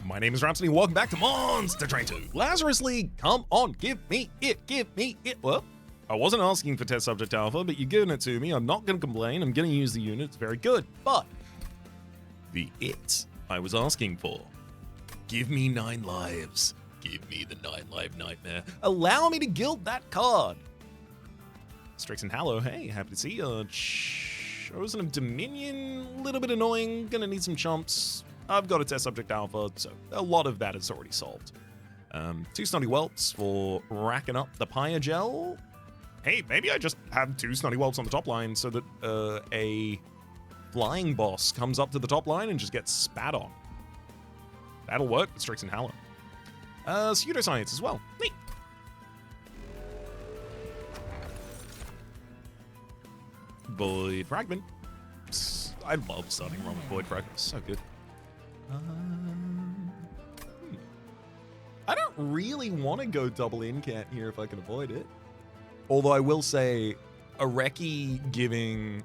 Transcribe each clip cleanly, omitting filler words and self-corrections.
My name is Rhapsody, welcome back to Monster Train 2. Lazarus League, come on, give me it. Well, I wasn't asking for test subject alpha, but you're giving it to me. I'm not going to complain. I'm going to use the unit. It's very good. But the it I was asking for, give me 9 lives. Give me the 9-life nightmare. Allow me to gild that card. Strixon Hallow, hey, happy to see you. Chosen of Dominion, a little bit annoying. Gonna need some chumps. I've got a test subject alpha, so a lot of that is already solved. 2 Snotty Whelps for racking up the Pyre Gel. Hey, maybe I just have 2 Snotty Whelps on the top line so that a flying boss comes up to the top line and just gets spat on. That'll work with Strixon Hallow. Pseudoscience as well. Neat. Void Fragment. I love starting wrong with Void Fragment. So good. I don't really want to go double incant here if I can avoid it. Although I will say, a Reki giving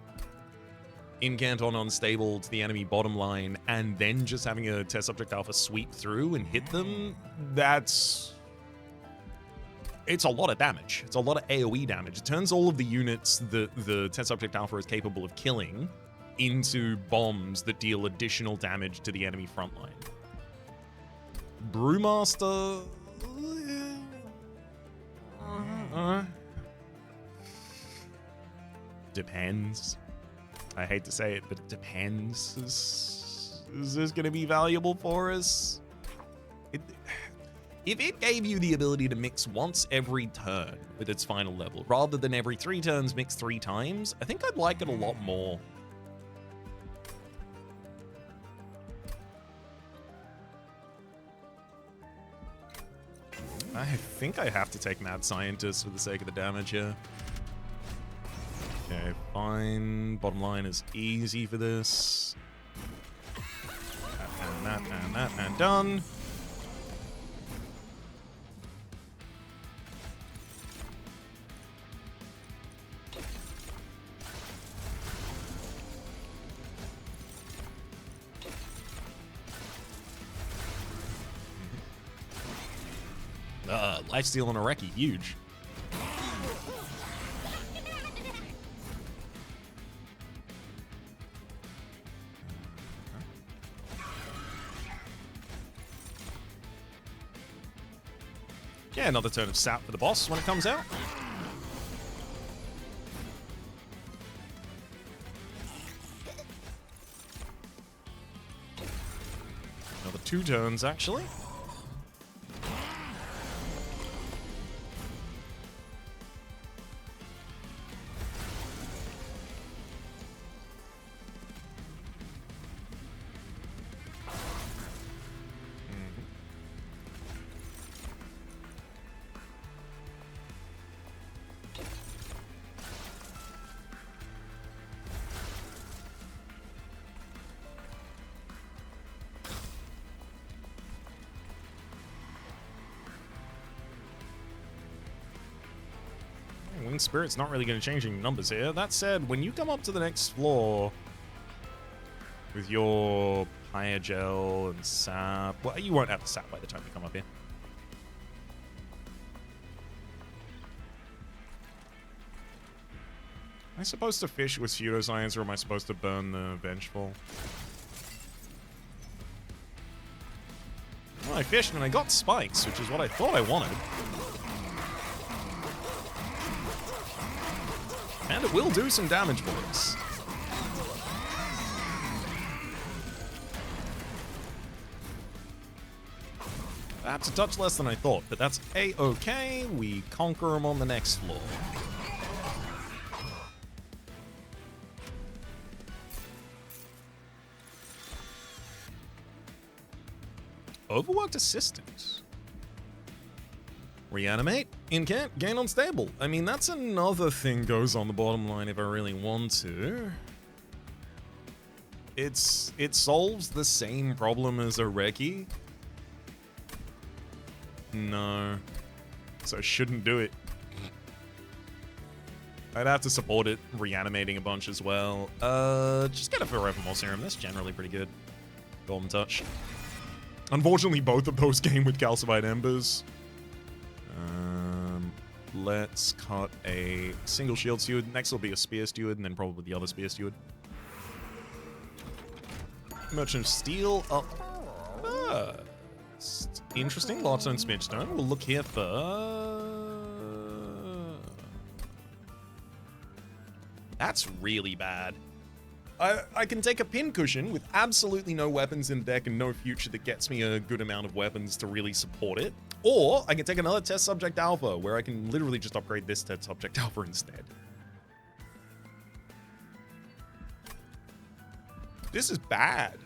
incant on unstable to the enemy bottom line and then just having a test subject alpha sweep through and hit them, it's a lot of damage. It's a lot of AoE damage. It turns all of the units that the test subject alpha is capable of killing into bombs that deal additional damage to the enemy frontline. Brewmaster... depends. I hate to say it, but it depends. Is this going to be valuable for us? If it gave you the ability to mix once every turn with its final level, rather than every 3 turns mix 3 times, I think I'd like it a lot more. I think I have to take Mad Scientist for the sake of the damage here. Okay, fine. Bottom line is easy for this. That, and done. Lifesteal on a Reki, huge. Yeah, another turn of sap for the boss when it comes out. Another 2 turns, actually. Winged Spirit's not really going to change any numbers here. That said, when you come up to the next floor with your Pyre Gel and Sap... Well, you won't have the Sap by the time you come up here. Am I supposed to fish with Pseudoscience, or am I supposed to burn the Vengeful? Well, I fished and I got spikes, which is what I thought I wanted. And it will do some damage for us. Perhaps a touch less than I thought, but that's a-okay. We conquer them on the next floor. Overworked Assistant. Reanimate, incant, gain unstable. I mean, that's another thing goes on the bottom line if I really want to. It solves the same problem as a Reki. No. So I shouldn't do it. I'd have to support it reanimating a bunch as well. Just get a Forevermore Serum. That's generally pretty good. Golden Touch. Unfortunately, both of those came with calcified embers. Let's cut a single shield steward. Next will be a spear steward, and then probably the other spear steward. Merchant of Steel up first. Interesting. Lodestone, Smidgestone. We'll look here for... That's really bad. I can take a pincushion with absolutely no weapons in the deck and no future that gets me a good amount of weapons to really support it. Or I can take another test subject alpha where I can literally just upgrade this test subject alpha instead. This is bad.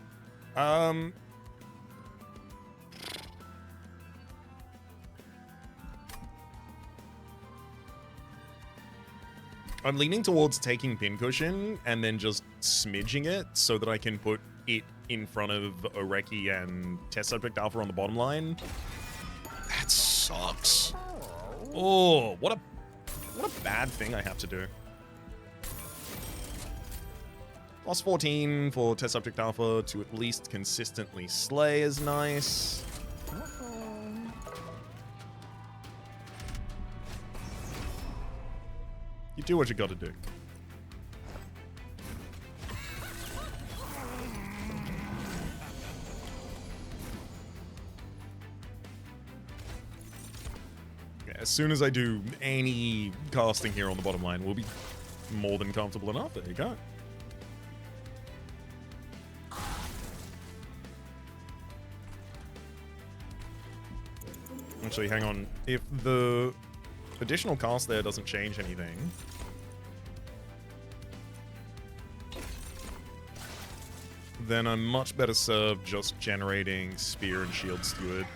I'm leaning towards taking pincushion and then just smidging it so that I can put it in front of Oreki and test subject alpha on the bottom line. That sucks. Oh, what a bad thing I have to do. Plus 14 for test subject alpha to at least consistently slay is nice. You do what you gotta do. Yeah, as soon as I do any casting here on the bottom line, we'll be more than comfortable enough. There you go. Actually, hang on. If the additional cast there doesn't change anything, then I'm much better served just generating Spear and Shield Steward.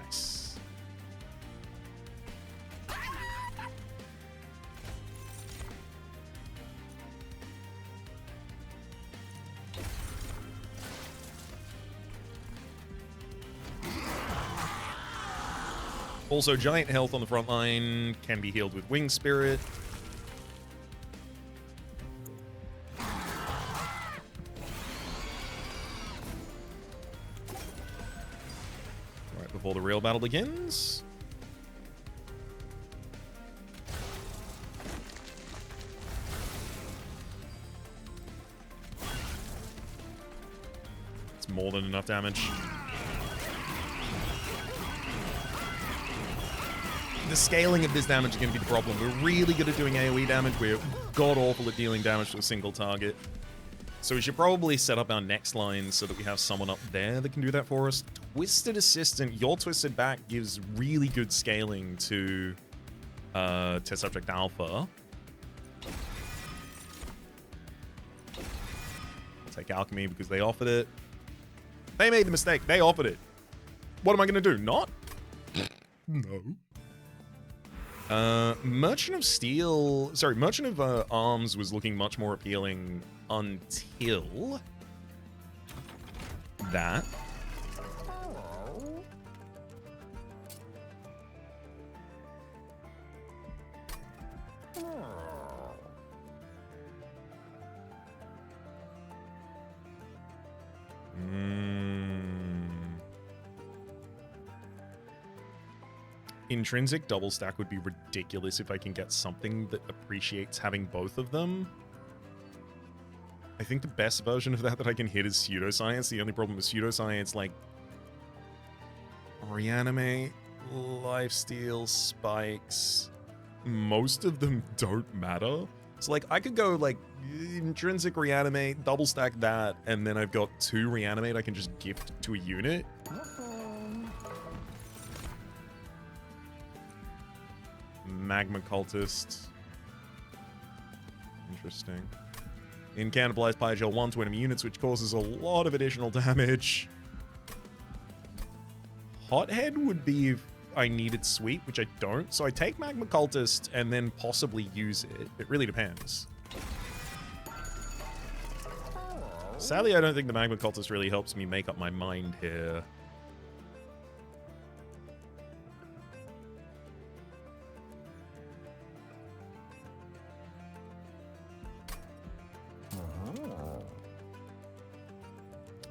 Nice. Also, giant health on the front line can be healed with Wing Spirit. Right before the real battle begins. It's more than enough damage. The scaling of this damage is going to be the problem. We're really good at doing AoE damage. We're god-awful at dealing damage to a single target. So we should probably set up our next line so that we have someone up there that can do that for us. Twisted Assistant, your Twisted Back gives really good scaling to Test Subject Alpha. I'll take Alchemy because they offered it. They made the mistake. They offered it. What am I going to do? Not? No. Merchant of Steel... Sorry, Merchant of Arms was looking much more appealing until... that. Intrinsic double stack would be ridiculous if I can get something that appreciates having both of them. I think the best version of that I can hit is Pseudoscience. The only problem with Pseudoscience, like, Reanimate, Lifesteal, Spikes, most of them don't matter. So, like, I could go, like, Intrinsic Reanimate, double stack that, and then I've got 2 Reanimate I can just gift to a unit. Magma Cultist. Interesting. Incantabilize Pyogel 1 to enemy units, which causes a lot of additional damage. Hothead would be if I needed Sweep, which I don't. So I take Magma Cultist and then possibly use it. It really depends. Sadly, I don't think the Magma Cultist really helps me make up my mind here.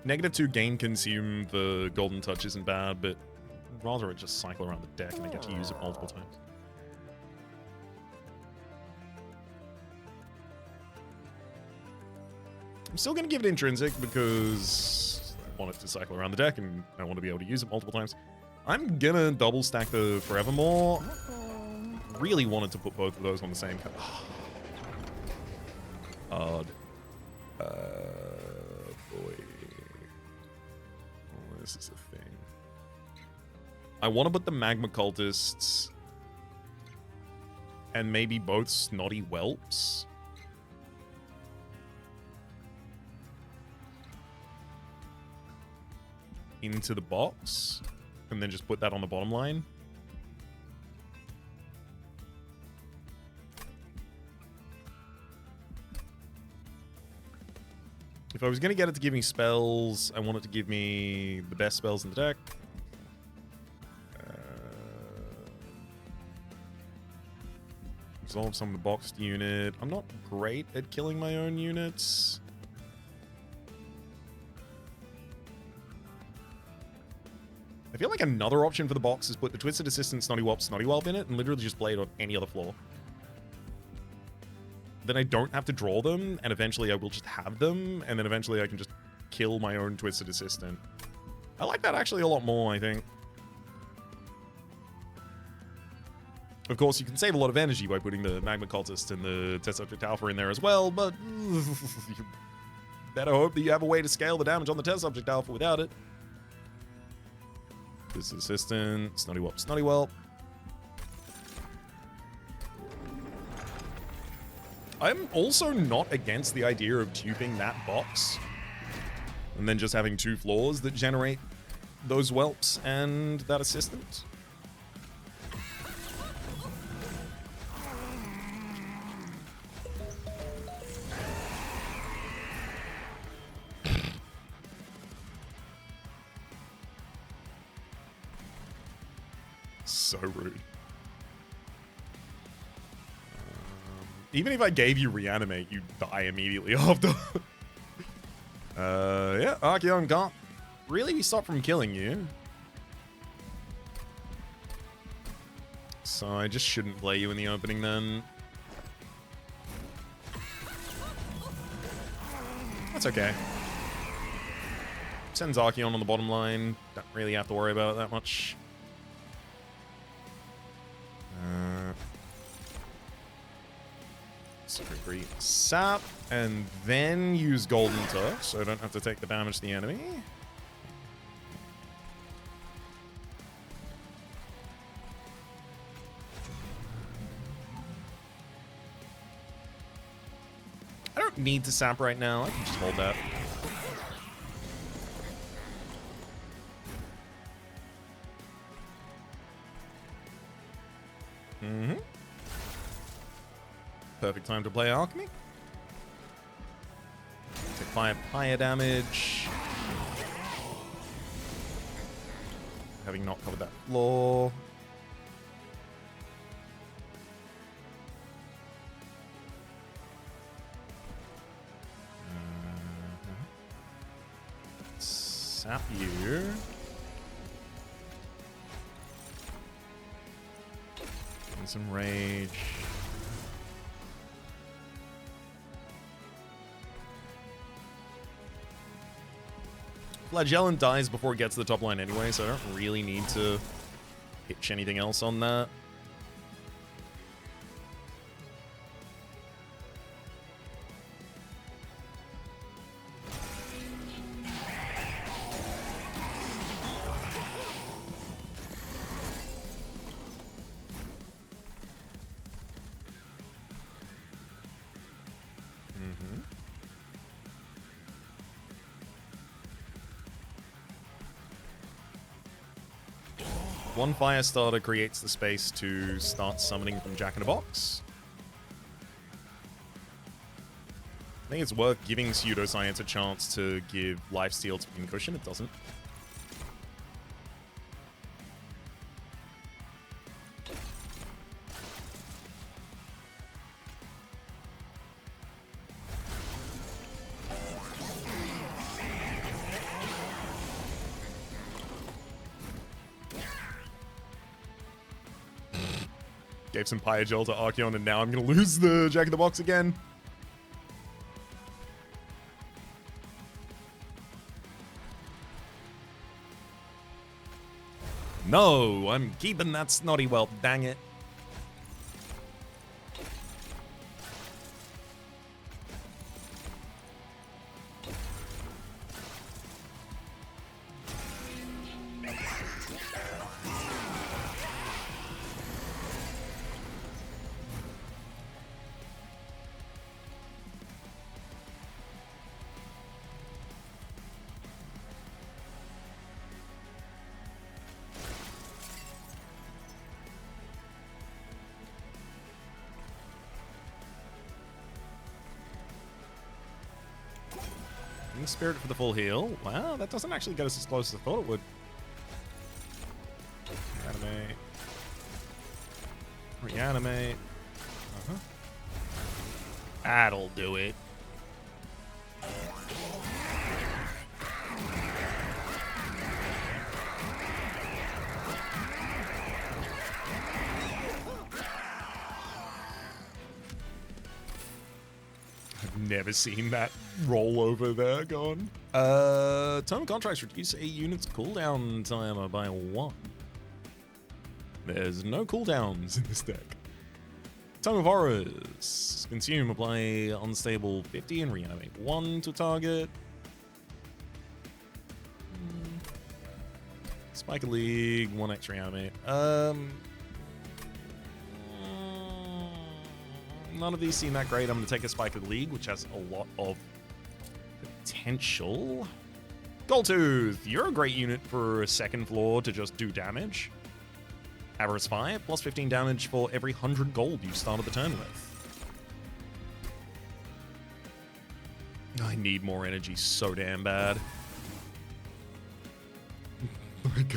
-2 gain consume the golden touch isn't bad, but rather it just cycle around the deck and I get to use it multiple times. I'm still going to give it intrinsic because I want it to cycle around the deck and I want to be able to use it multiple times. I'm going to double stack the Forevermore. Really wanted to put both of those on the same card. Odd. Boy. Oh, this is a thing. I want to put the Magma Cultists and maybe both Snotty Whelps. Into the box and then just put that on the bottom line. If I was going to get it to give me spells, I want it to give me the best spells in the deck. Resolve some of the boxed unit. I'm not great at killing my own units. I feel like another option for the box is put the Twisted Assistant Snotty Whelp in it and literally just play it on any other floor. Then I don't have to draw them, and eventually I will just have them, and then eventually I can just kill my own Twisted Assistant. I like that actually a lot more, I think. Of course, you can save a lot of energy by putting the Magma Cultist and the Test Subject Alpha in there as well, but you better hope that you have a way to scale the damage on the Test Subject Alpha without it. This Assistant, Snotty Whelp. I'm also not against the idea of tubing that box and then just having 2 floors that generate those whelps and that assistant. So rude. Even if I gave you reanimate, you'd die immediately after. Yeah, Archeon can't really be stopped from killing you. So I just shouldn't play you in the opening then. That's okay. Sends Archeon on the bottom line. Don't really have to worry about it that much. Great sap, and then use Golden Touch, so I don't have to take the damage to the enemy. I don't need to sap right now. I can just hold that. Perfect time to play Alchemy. Take fire damage. Having not covered that floor. Sap you. And some rage. Flagellant dies before it gets to the top line anyway, so I don't really need to hitch anything else on that. One fire starter creates the space to start summoning from Jack in a Box. I think it's worth giving Pseudoscience a chance to give lifesteal to Pincushion. It doesn't. Gave some Pyre Gel to Archeon, and now I'm going to lose the Jack-in-the-Box again. No, I'm keeping that Snotty Whelp, dang it. Spirit for the full heal. Wow, that doesn't actually get us as close as I thought it would. Reanimate. Reanimate. That'll do it. Never seen that roll over there gone. Tome of Contracts reduce a unit's cooldown timer by 1. There's no cooldowns in this deck. Tome of Horrors. Consume, apply unstable 50 and reanimate 1 to target. Spike a League, 1x reanimate. None of these seem that great. I'm going to take a Spike of the League, which has a lot of potential. Goldtooth, you're a great unit for a second floor to just do damage. Avarice Fire, plus 15 damage for every 100 gold you started the turn with. I need more energy so damn bad.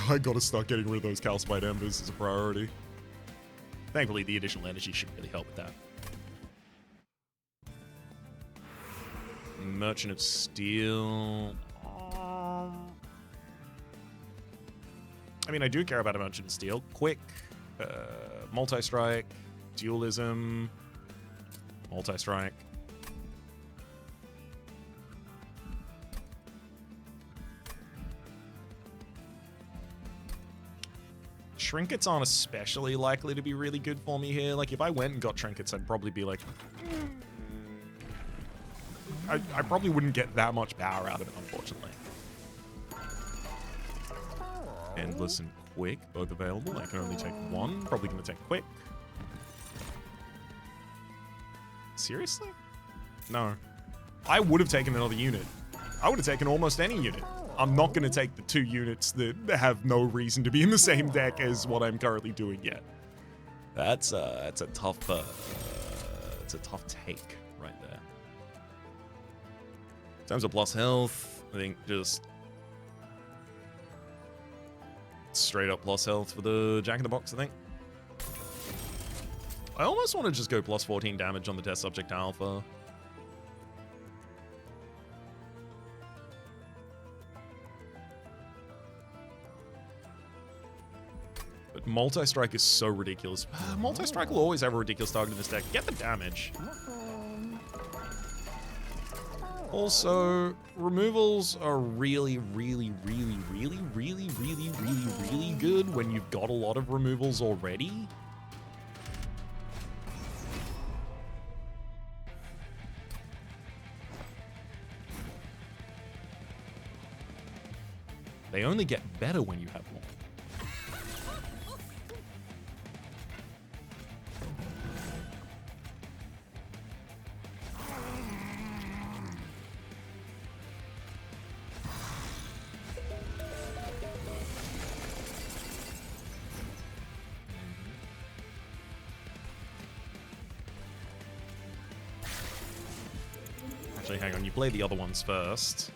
I gotta start getting rid of those calcified embers as a priority. Thankfully, the additional energy should really help with that. Merchant of Steel. I mean, I do care about a Merchant of Steel. Quick, multi-strike, dualism, multi-strike. Trinkets aren't especially likely to be really good for me here. Like, if I went and got trinkets, I'd probably be like... I probably wouldn't get that much power out of it, unfortunately. Endless and Quick, both available. I can only take one. Probably going to take Quick. Seriously? No. I would have taken another unit. I would have taken almost any unit. I'm not going to take the 2 units that have no reason to be in the same deck as what I'm currently doing yet. That's a tough take right there. In terms of plus health, I think just straight up plus health for the Jack-in-the-Box, I think. I almost want to just go plus 14 damage on the test subject alpha. But multi-strike is so ridiculous. Multi-strike will always have a ridiculous target in this deck. Get the damage. Also, removals are really, really, really, really, really, really, really, really good when you've got a lot of removals already. They only get better when you have more. Actually, hang on, you play the other ones first.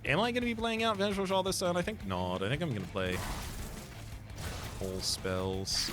Am I going to be playing out Vengeful Shot this turn? I think not. I think I'm going to play all spells.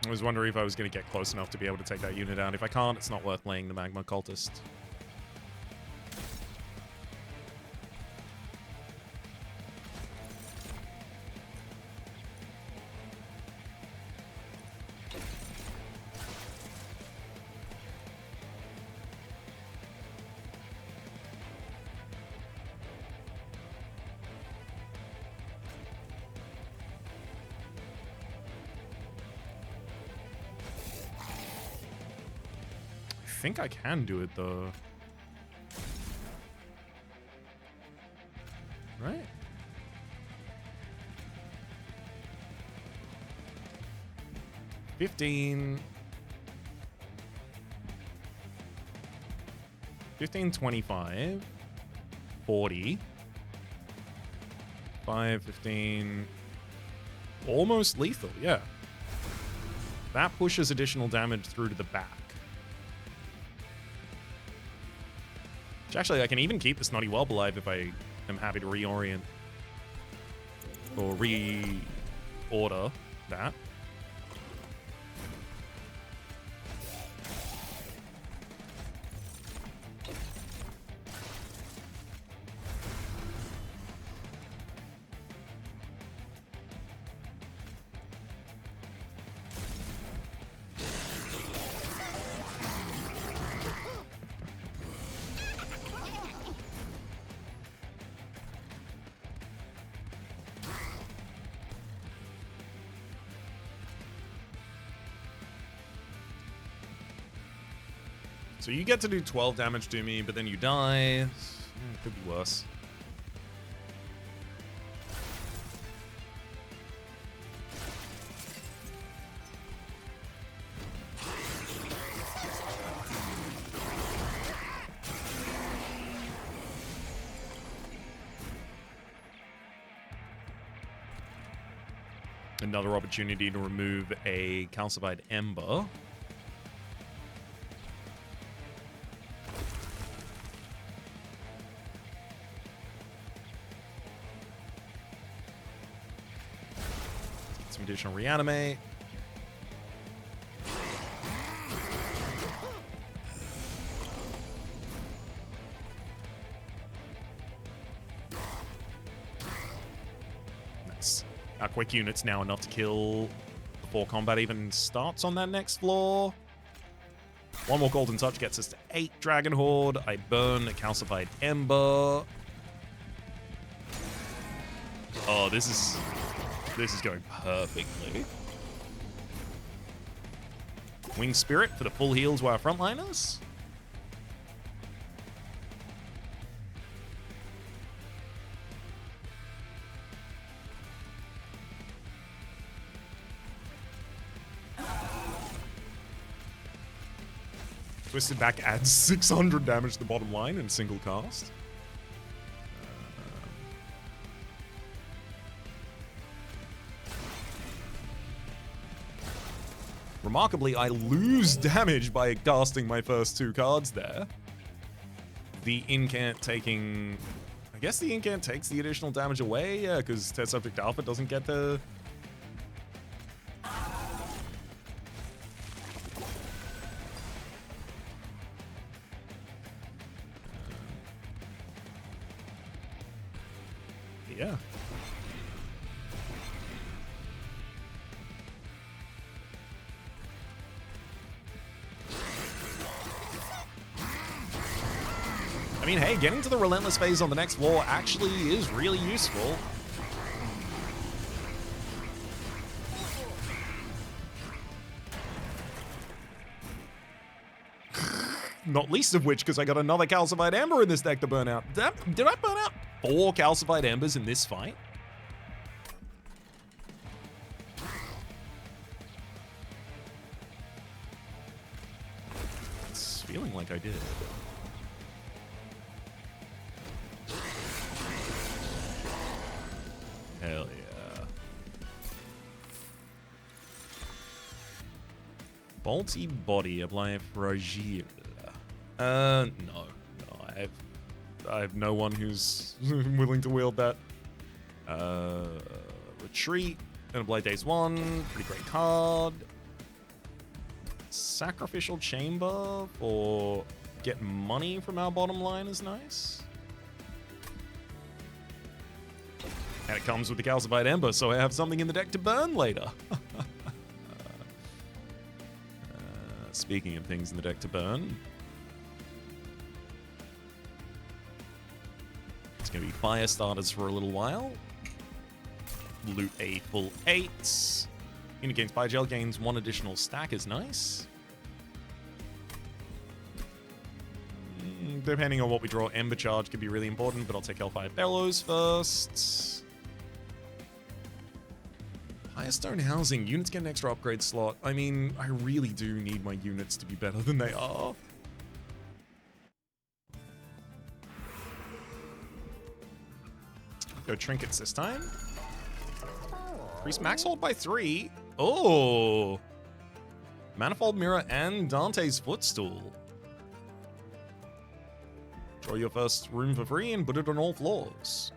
I was wondering if I was going to get close enough to be able to take that unit out. If I can't, it's not worth laying the Magma Cultist. I think I can do it though. Right? $15, 25, 40, 5, 15, almost lethal, yeah. That pushes additional damage through to the back. Which actually, I can even keep the Snotty Whelp alive if I am happy to reorient or reorder that. So you get to do 12 damage to me, but then you die. Could be worse. Another opportunity to remove a calcified ember. Additional reanimate. Nice. Our quick unit's now enough to kill before combat even starts on that next floor. One more Golden Touch gets us to 8 Dragon Horde. I burn a calcified ember. Oh, this is going perfectly. Wing Spirit for the full heals to our frontliners. Twisted Back adds 600 damage to the bottom line in a single cast. Remarkably, I lose damage by casting my first 2 cards there. The incant taking... I guess the incant takes the additional damage away, yeah, because Test Subject Alpha doesn't get to... yeah. I mean, hey, getting to the Relentless phase on the next floor actually is really useful. Not least of which, because I got another Calcified Ember in this deck to burn out. Did I burn out 4 Calcified Embers in this fight? It's feeling like I did. Hell yeah. Bolty Body, apply Fragile. No, I have no one who's willing to wield that. Retreat, and Blade Days 1, pretty great card. Sacrificial Chamber for getting money from our bottom line is nice. And it comes with the Calcified Ember, so I have something in the deck to burn later. Speaking of things in the deck to burn, it's going to be fire starters for a little while. Loot a full 8. Unit gains fire gel, gains 1 additional stack is nice. Depending on what we draw, Ember Charge could be really important, but I'll take Hellfire Bellows first. Firestone Housing. Units get an extra upgrade slot. I mean, I really do need my units to be better than they are. Go Trinkets this time. Increase max hold by 3. Oh! Manifold Mirror and Dante's Footstool. Draw your first room for free and put it on all floors.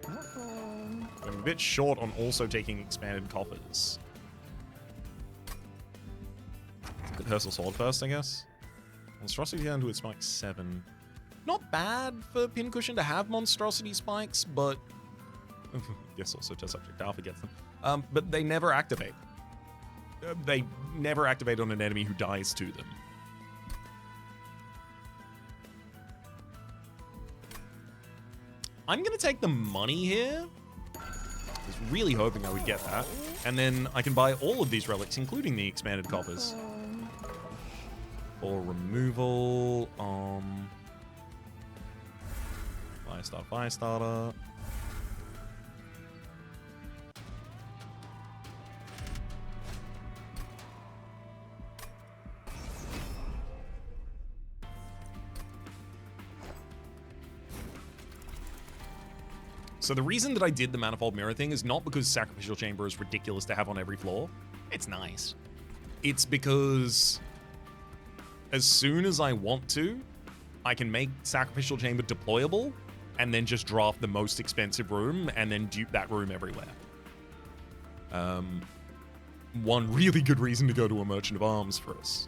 I'm a bit short on also taking expanded coffers. Put Hersel's Sword first, I guess. Monstrosity down to its spike 7. Not bad for Pincushion to have Monstrosity spikes, but I guess also Test Subject Alpha gets them. But they never activate. They never activate on an enemy who dies to them. I'm going to take the money here. I was really hoping I would get that. And then I can buy all of these relics, including the expanded coffers. For removal, Firestarter. So the reason that I did the Manifold Mirror thing is not because Sacrificial Chamber is ridiculous to have on every floor. It's nice. It's because as soon as I want to, I can make Sacrificial Chamber deployable and then just draft the most expensive room and then dupe that room everywhere. One really good reason to go to a Merchant of Arms for us.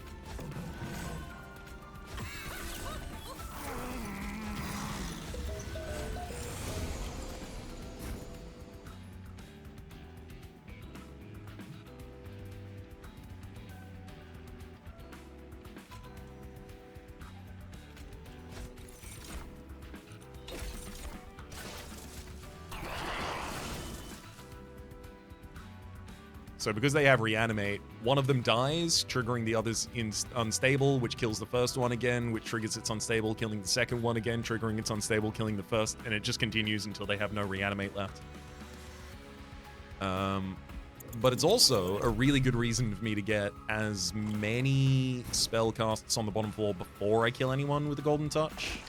So because they have Reanimate, one of them dies, triggering the others in Unstable, which kills the first one again, which triggers its Unstable, killing the second one again, triggering its Unstable, killing the first, and it just continues until they have no Reanimate left. But it's also a really good reason for me to get as many spell casts on the bottom floor before I kill anyone with a Golden Touch.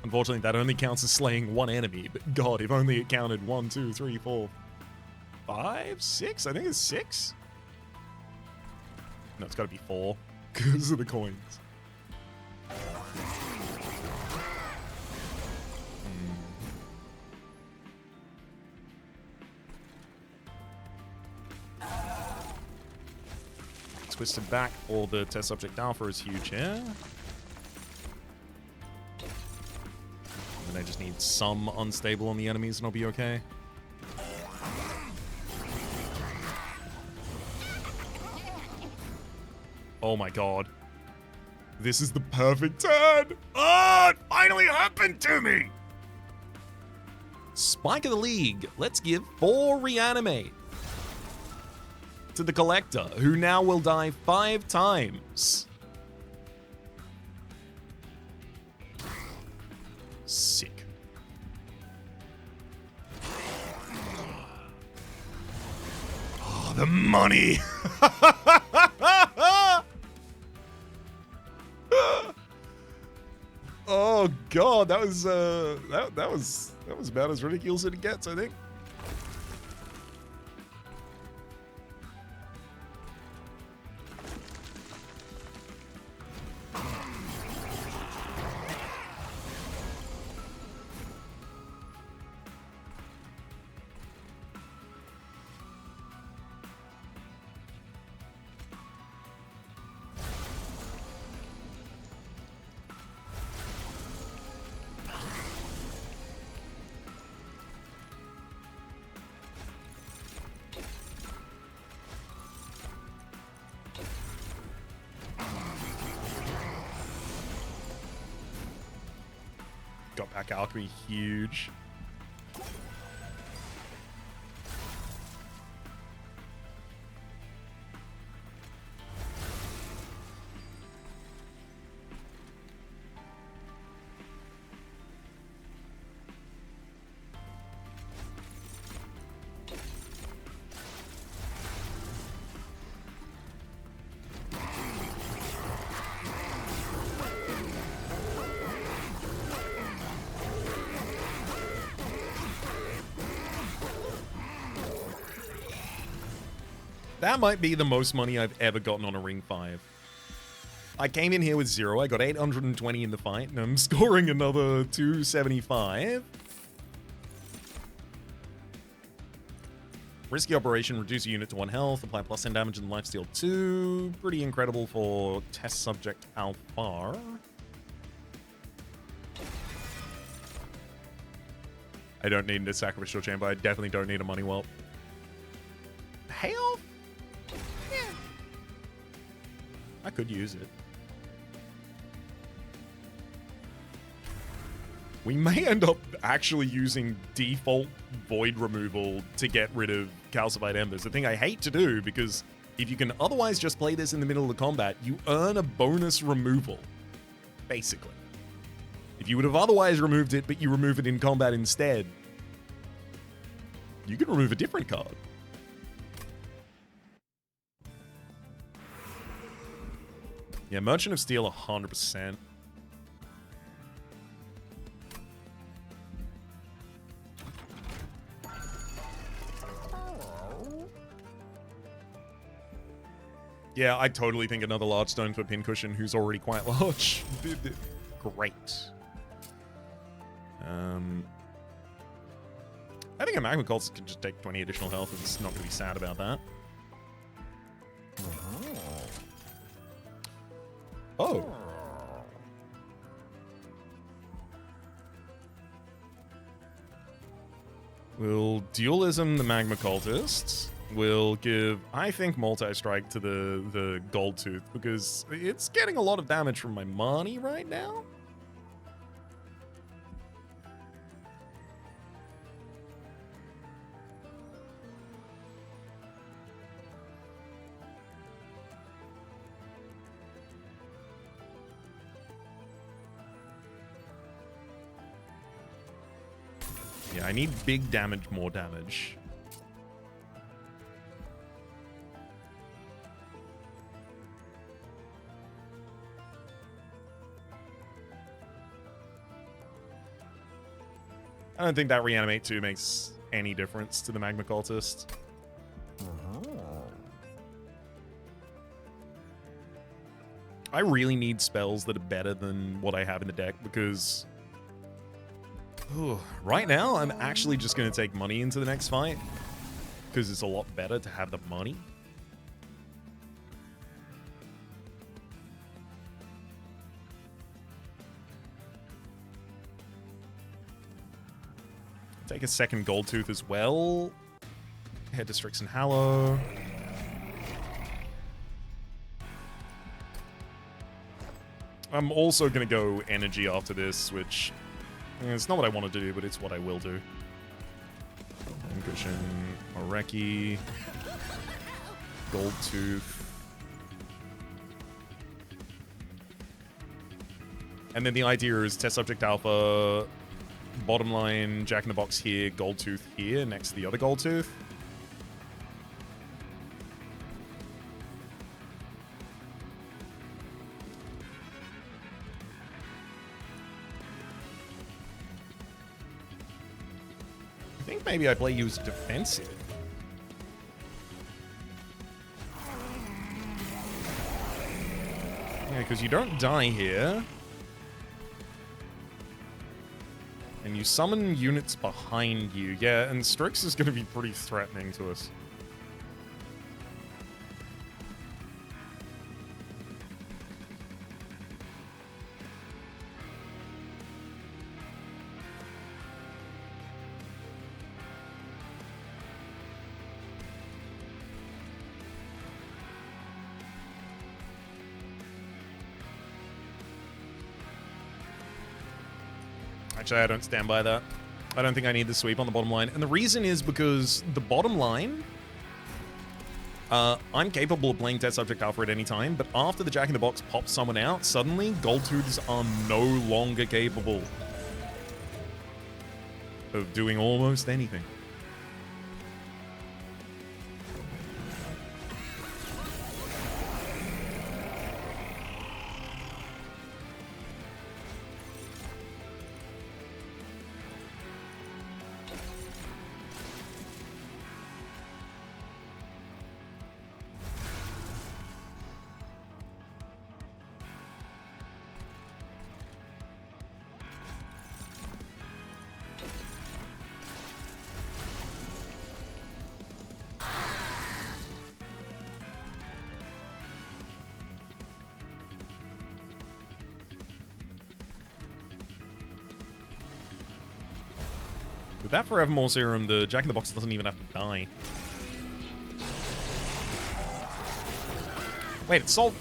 Unfortunately, that only counts as slaying one enemy, but God, if only it counted 1, 2, 3, 4, 5, 6? I think it's 6. No, it's got to be 4 because of the coins. Twisted back for the Test Subject Alpha is huge here. And I just need some Unstable on the enemies and I'll be okay. Oh my God. This is the perfect turn! Oh, it finally happened to me! Spike of the League. Let's give 4 Reanimate to the Collector, who now will die 5 times. Sick. Oh, the money. Oh God, that was about as ridiculous as it gets, I think. Attack alchemy, huge. That might be the most money I've ever gotten on a Ring 5. I came in here with 0. I got 820 in the fight, and I'm scoring another 275. Risky operation, reduce a unit to 1 health, apply plus 10 damage and lifesteal 2. Pretty incredible for test subject Alfar. I don't need a sacrificial chamber. I definitely don't need a money whelp. Health? Yeah. I could use it. We may end up actually using default void removal to get rid of calcified embers. The thing I hate to do, because if you can otherwise just play this in the middle of the combat, you earn a bonus removal, basically. If you would have otherwise removed it, but you remove it in combat instead, you can remove a different card. Yeah, Merchant of Steel 100%. Yeah, I totally think another large stone for Pincushion, who's already quite large. Great. I think a Magma Cultist can just take 20 additional health and it's not going to be sad about that. Oh. We'll Dualism the Magma Cultist. We'll give, I think, Multi-Strike to the Gold Tooth, because it's getting a lot of damage from my money right now. Yeah, I need big damage, more damage. I don't think that Reanimate 2 makes any difference to the Magma Cultist. I really need spells that are better than what I have in the deck, because right now I'm actually just going to take money into the next fight, because it's a lot better to have the money. Take a second Gold Tooth as well. Head to Strixen Hallow. I'm also going to go Energy after this, which it's not what I wanted to do, but it's what I will do. Cushion, Oreki, Gold Tooth. And then the idea is Test Subject Alpha, bottom line, Jack in the Box here, Gold Tooth here, next to the other Gold Tooth. I think maybe I play you as defensive. Yeah, because you don't die here. And you summon units behind you. Yeah, and Strix is going to be pretty threatening to us. Actually, I don't stand by that. I don't think I need the sweep on the bottom line. And the reason is because the bottom line, I'm capable of playing Test Subject Alpha at any time, but after the Jack-in-the-Box pops someone out, suddenly Gold Tooths are no longer capable of doing almost anything. With that Forevermore Serum, the Jack-in-the-Box doesn't even have to die. Wait, it's sold...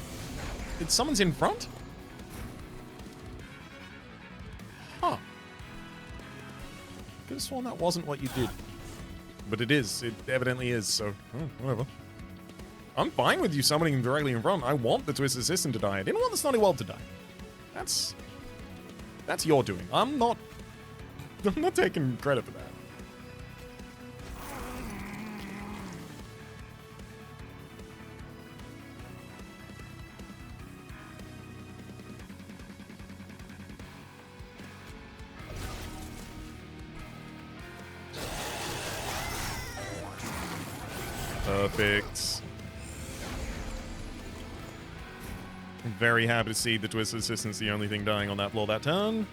someone's in front? Huh. Could have sworn that wasn't what you did. But it is. It evidently is, so... whatever. I'm fine with you summoning him directly in front. I want the Twisted System to die. I didn't want the Snotty World to die. That's your doing. I'm not taking credit for that. Perfect. I'm very happy to see the Twisted Assistant's the only thing dying on that floor that turn.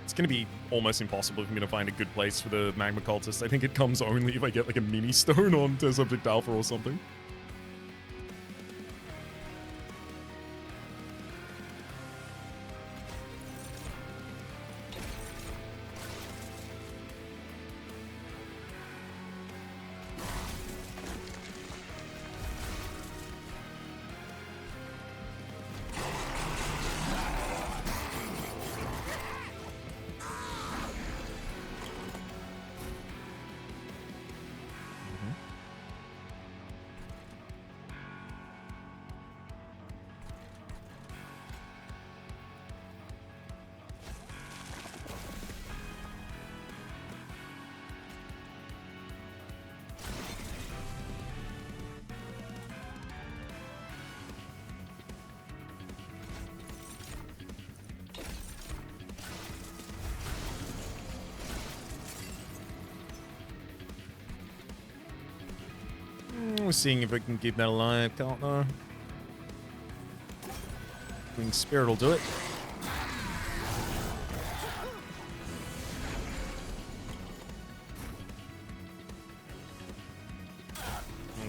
It's going to be almost impossible for me to find a good place for the Magma Cultist. I think it comes only if I get like a mini stone on Test Subject Alpha or something. We're seeing if we can keep that alive, can't we? Wing Spirit will do it.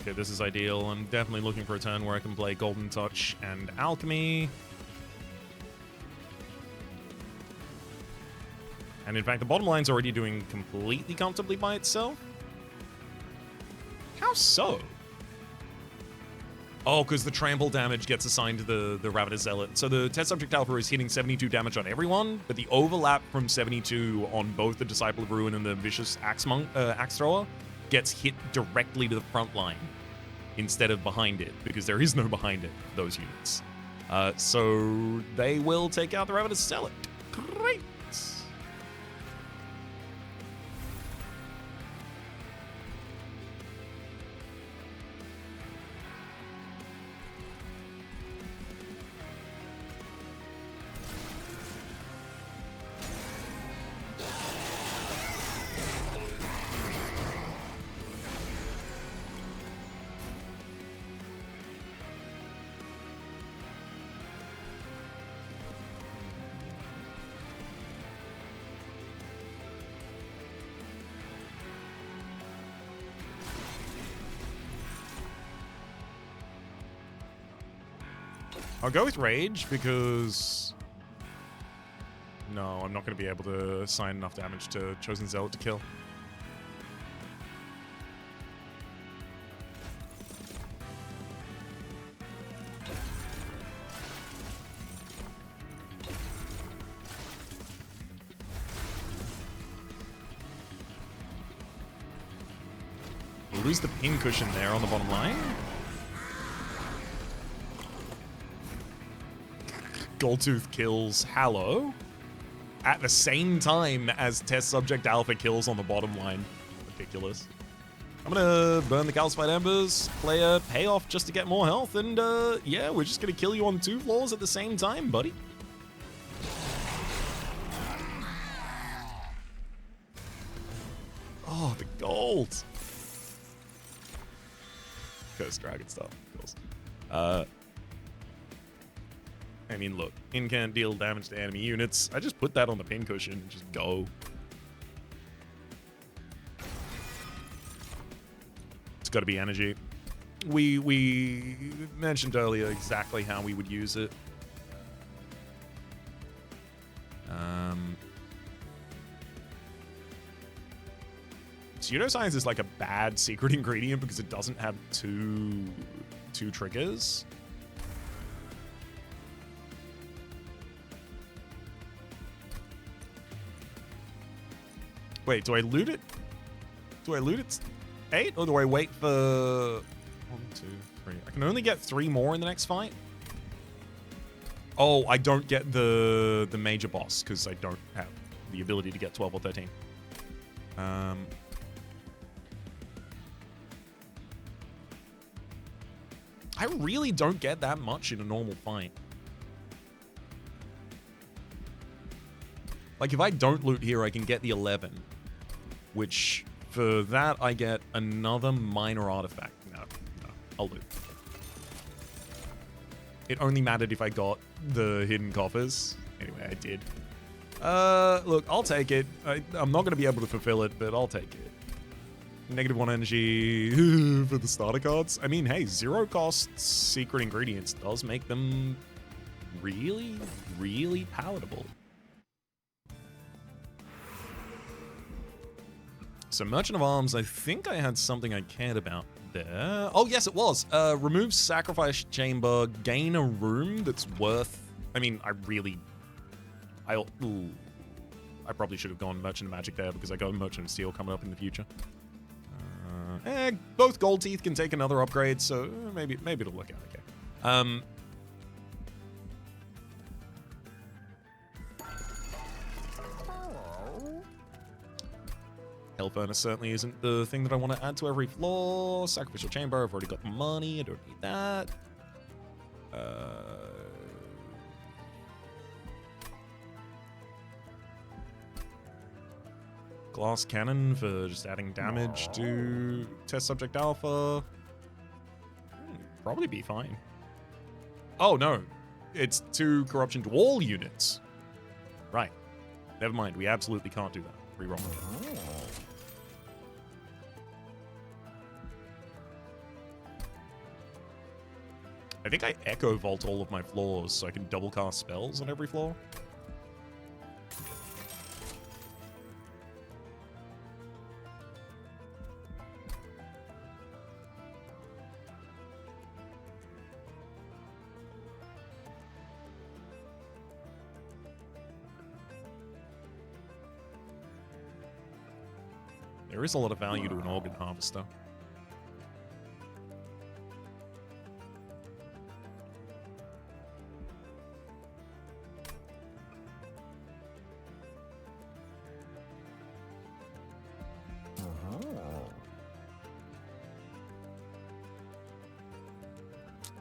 Okay, this is ideal. I'm definitely looking for a turn where I can play Golden Touch and Alchemy. And in fact, the bottom line's already doing completely comfortably by itself. How so? Oh, because the trample damage gets assigned to the Ravenous Zealot. So the Test Subject Alpha is hitting 72 damage on everyone, but the overlap from 72 on both the Disciple of Ruin and the Vicious Axe Thrower gets hit directly to the front line instead of behind it, because there is no behind it, those units. So they will take out the Ravenous Zealot. Great! I'll go with Rage because... No, I'm not going to be able to assign enough damage to Chosen Zealot to kill. lose the pincushion there on the bottom line. Goldtooth kills Hallow at the same time as Test Subject Alpha kills on the bottom line. Ridiculous. I'm gonna burn the calcified embers, play a payoff just to get more health, and yeah, we're just gonna kill you on 2 floors at the same time, buddy. Oh, the gold. Cursed Dragon stuff, of course. I mean, look, incant deal damage to enemy units. I just put that on the pincushion and just go. It's got to be energy. We mentioned earlier exactly how we would use it. Pseudoscience is like a bad secret ingredient because it doesn't have two triggers. Wait, do I loot it? Do I loot it 8, or do I wait for 1, 2, 3? I can only get 3 more in the next fight. Oh, I don't get the major boss because I don't have the ability to get 12 or 13. I really don't get that much in a normal fight. Like, if I don't loot here, I can get the 11. Which, for that, I get another minor artifact. No, I'll loot. It only mattered if I got the hidden coffers. Anyway, I did. Look, I'll take it. I'm not going to be able to fulfill it, but I'll take it. -1 energy for the starter cards. I mean, hey, 0 cost secret ingredients does make them really, really palatable. So Merchant of Arms, I think I had something I cared about there. Oh, yes, it was. Remove Sacrifice Chamber, gain a room that's worth... I mean, I probably should have gone Merchant of Magic there because I got Merchant of Steel coming up in the future. Both Gold Teeth can take another upgrade, so maybe it'll work out okay. Hell Furnace certainly isn't the thing that I want to add to every floor. Sacrificial Chamber, I've already got the money, I don't need that. Glass Cannon for just adding damage to Test Subject Alpha. Probably be fine. Oh, no. It's 2 corruption to all units. Right. Never mind. We absolutely can't do that. Reroll. I think I Echo Vault all of my floors so I can double cast spells on every floor. There is a lot of value to an Organ Harvester.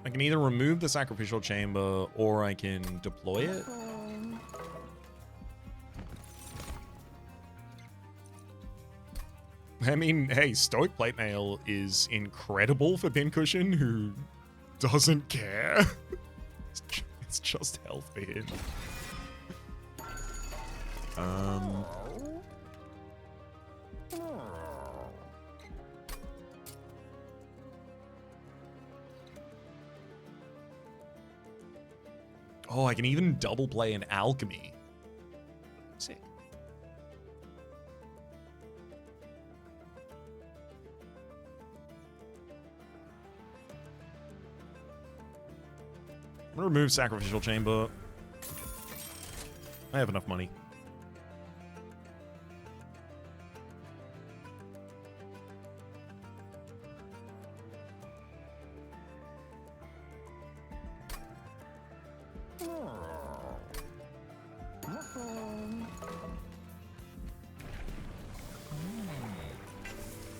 I can either remove the Sacrificial Chamber or I can deploy it. I mean, hey, Stoic Plate Mail is incredible for Pincushion, who doesn't care. It's just health for him. Oh, I can even double play an Alchemy. Sick. I'm gonna remove Sacrificial Chamber. I have enough money.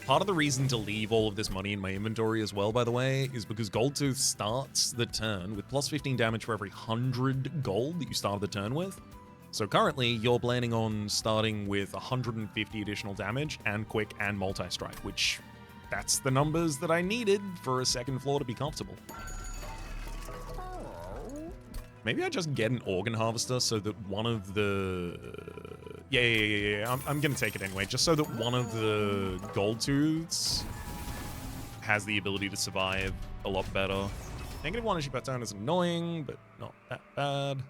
Part of the reason to leave all of this money in my inventory as well, by the way, is because Goldtooth starts the turn with plus 15 damage for every 100 gold that you started the turn with. So currently, you're planning on starting with 150 additional damage and quick and multi-strike, which that's the numbers that I needed for a second floor to be comfortable. Maybe I just get an Organ Harvester so that one of the... Yeah. I'm going to take it anyway, just so that one of the Goldtooths has the ability to survive a lot better. -1 issue per turn is annoying, but not that bad.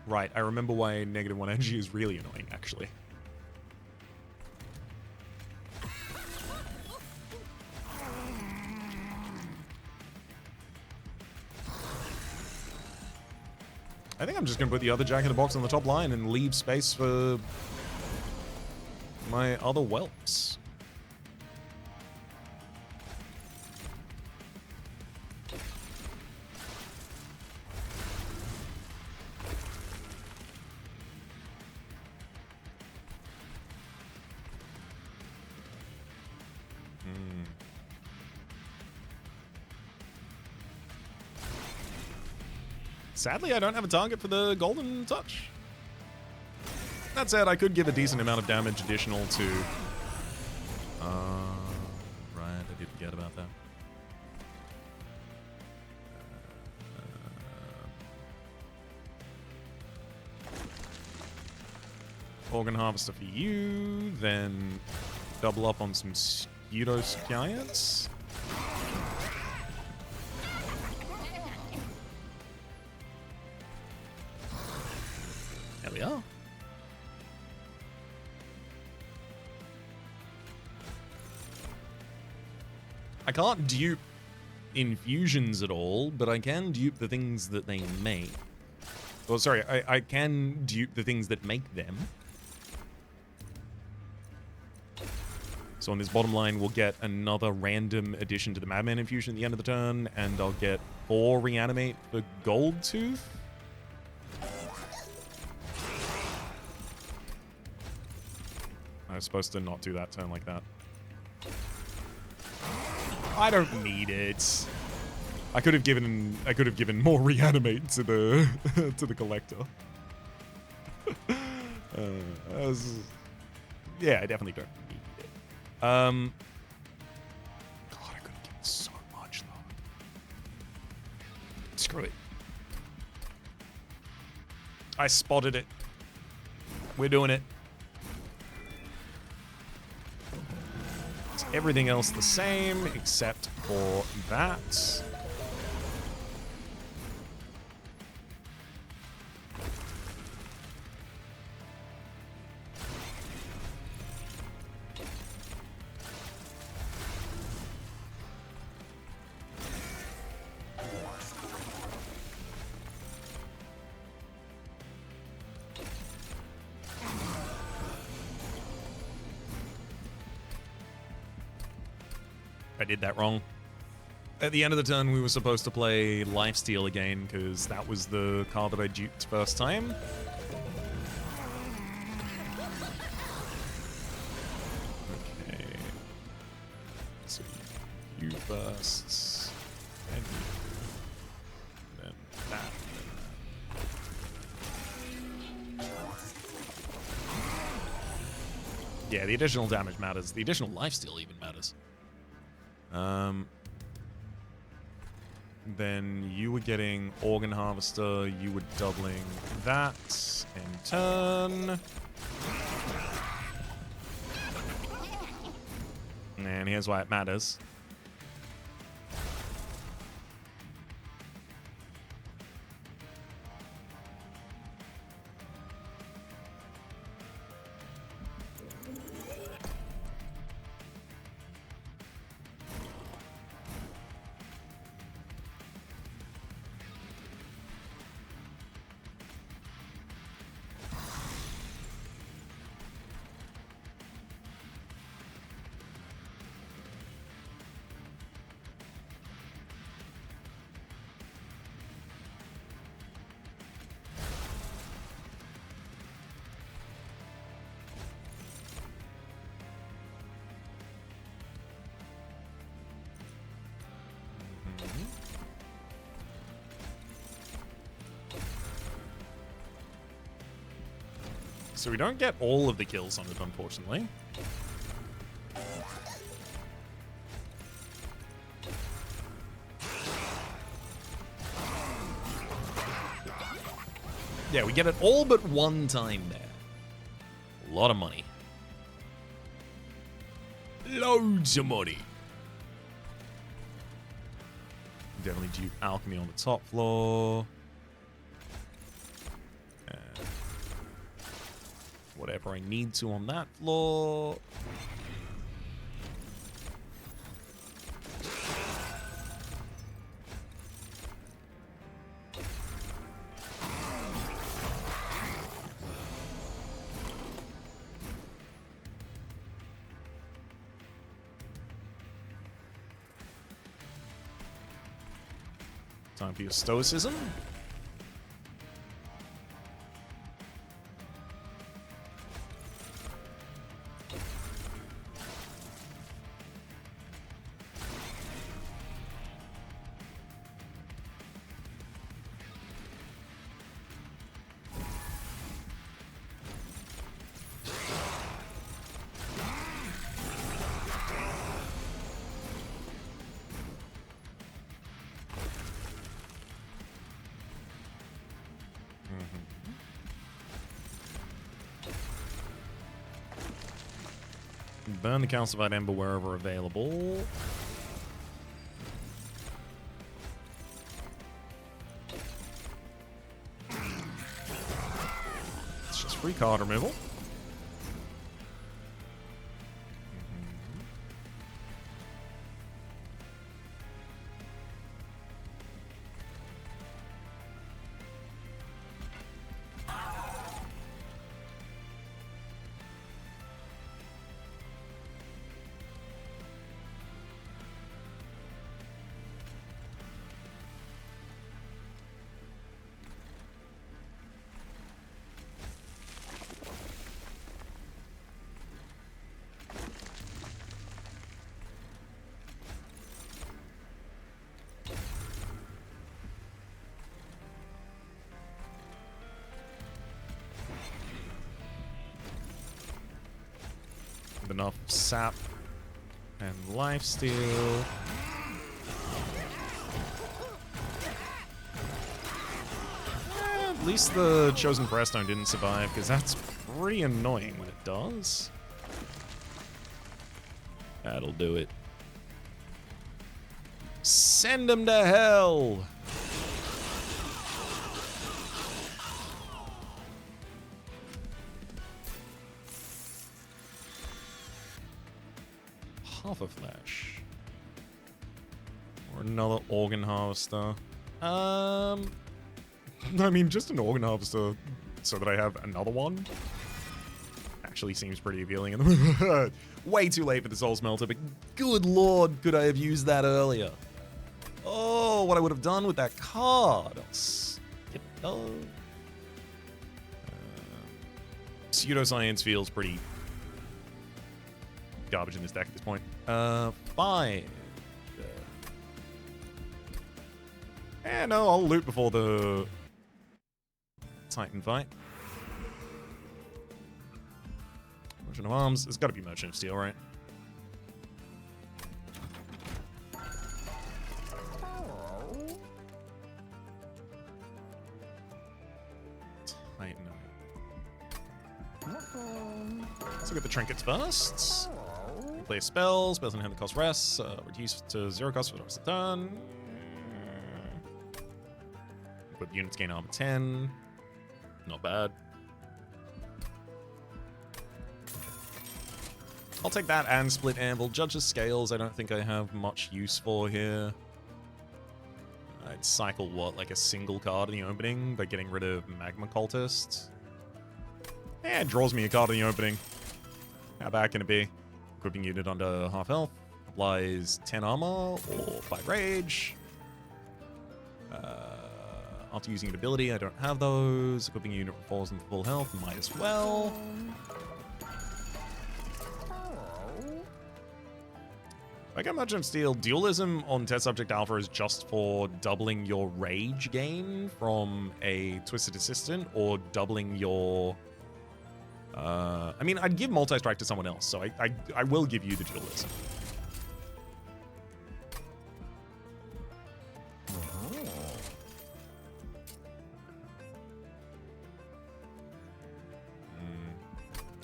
Right, I remember why -1 energy is really annoying, actually. I think I'm just going to put the other Jack in the Box on the top line and leave space for my other whelps. Sadly, I don't have a target for the Golden Touch. That said, I could give a decent amount of damage additional to... right, I did forget about that. Organ Harvester for you, then double up on some Scudos Giants. There we are. I can't dupe infusions at all, but I can dupe the things that they make. Well, sorry, I can dupe the things that make them. So on this bottom line, we'll get another random addition to the Madman infusion at the end of the turn, and I'll get 4 reanimate for Goldtooth. I was supposed to not do that turn like that. I don't need it. I could have given more reanimate to the to the collector. Yeah, I definitely don't need it. God, I could have given so much though. Screw it. I spotted it. We're doing it. Everything else the same, except for that. I did that wrong. At the end of the turn, we were supposed to play Lifesteal again, because that was the card that I duped first time. Okay. So you first, and you, then that, then that. Yeah, the additional damage matters. The additional lifesteal even matters. Then you were getting Organ Harvester, you were doubling that in turn. And here's why it matters. So we don't get all of the kills on it, unfortunately. Yeah, we get it all but one time there. A lot of money. Loads of money. Definitely do alchemy on the top floor. Whatever I need to on that floor. Time for your stoicism. Burn the calcified ember wherever available. It's just free card removal. Enough sap and lifesteal. At least the Chosen Breaststone didn't survive, because that's pretty annoying when it does. That'll do it. Send him to hell! Half a flash. Or another organ harvester. I mean, just an organ harvester so that I have another one. Actually seems pretty appealing. Way too late for the soul smelter, but good lord, could I have used that earlier? Oh, what I would have done with that card. Pseudoscience feels pretty garbage in this deck at this point. 5. No, I'll loot before the Titan fight. Merchant of Arms. There's got to be Merchant of Steel, right? Titan. Let's look at the trinkets first. Play a spell, spells in hand that cost rest, reduce to 0 cost for the rest of the turn. Equip units gain armor 10. Not bad. I'll take that and split anvil. Judge's Scales I don't think I have much use for here. I'd cycle what, like a single card in the opening by getting rid of Magma Cultist. It draws me a card in the opening. How bad can it be? Equipping unit under half health. Applies 10 armor or 5 rage. After using an ability, I don't have those. Equipping unit falls into full health, might as well. I can imagine Steel. Dualism on Test Subject Alpha is just for doubling your rage gain from a Twisted Assistant or doubling your I mean, I'd give multi-strike to someone else, so I will give you the dualism.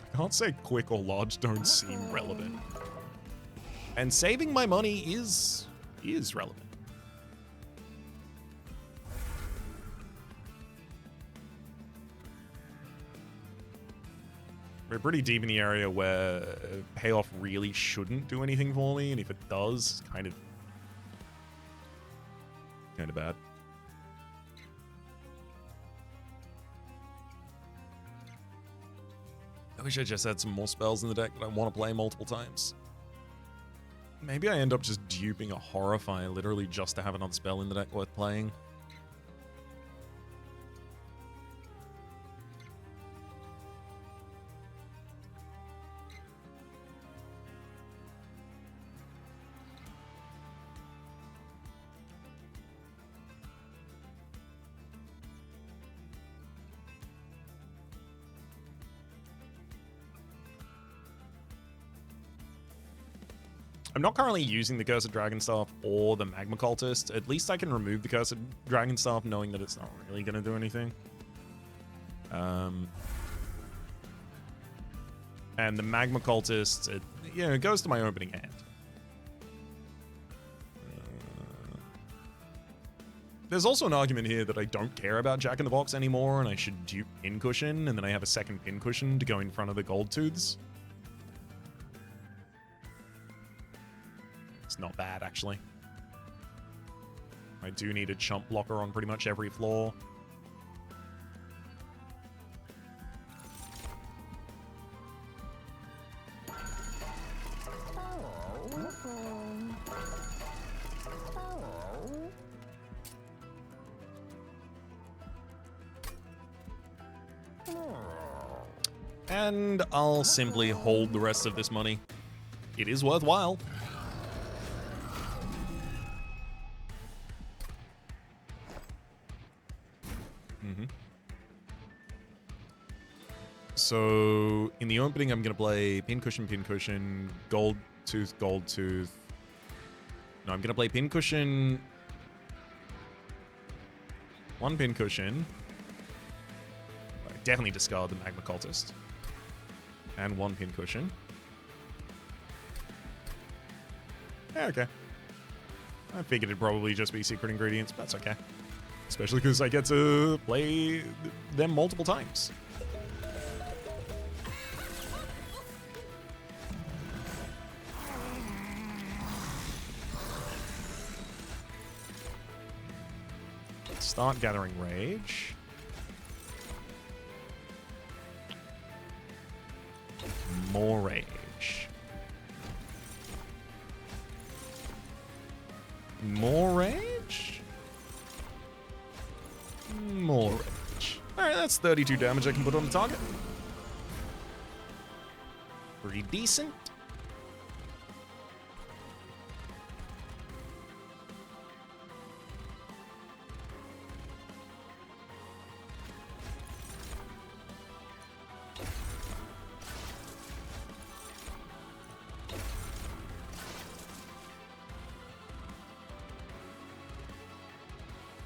I can't say quick or large don't seem relevant. And saving my money is relevant. We're pretty deep in the area where payoff really shouldn't do anything for me, and if it does, kind of bad. I wish I just had some more spells in the deck that I want to play multiple times. Maybe I end up just duping a Horrify literally just to have another spell in the deck worth playing. I'm not currently using the Cursed Dragon Staff or the Magma Cultist. At least I can remove the Cursed Dragon Staff knowing that it's not really going to do anything. And the Magma Cultist, it goes to my opening hand. There's also an argument here that I don't care about Jack in the Box anymore and I should dupe Pincushion, and then I have a second Pincushion to go in front of the Gold Tooths. Not bad, actually. I do need a chump blocker on pretty much every floor. And I'll simply hold the rest of this money. It is worthwhile. So, in the opening, I'm going to play Pincushion, Gold Tooth. No, I'm going to play Pincushion. One Pincushion. I definitely discard the Magma Cultist. And one Pincushion. Yeah, okay. I figured it'd probably just be secret ingredients, but that's okay. Especially because I get to play them multiple times. Start gathering rage. More rage. More rage? More rage. Alright, that's 32 damage I can put on the target. Pretty decent.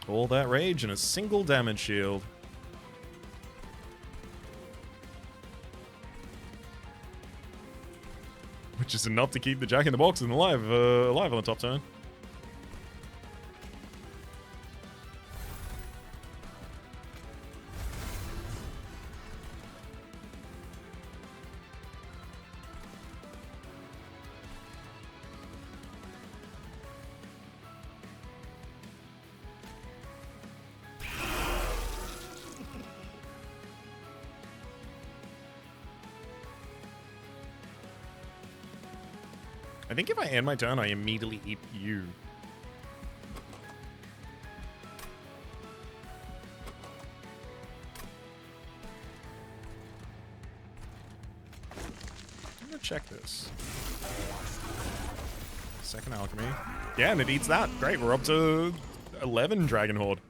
All that rage and a single damage shield. Which is enough to keep the Jack in the Box alive on the top turn. I think if I end my turn, I immediately eat you. I'm gonna check this. Second alchemy. Yeah, and it eats that. Great, we're up to 11 Dragon Horde.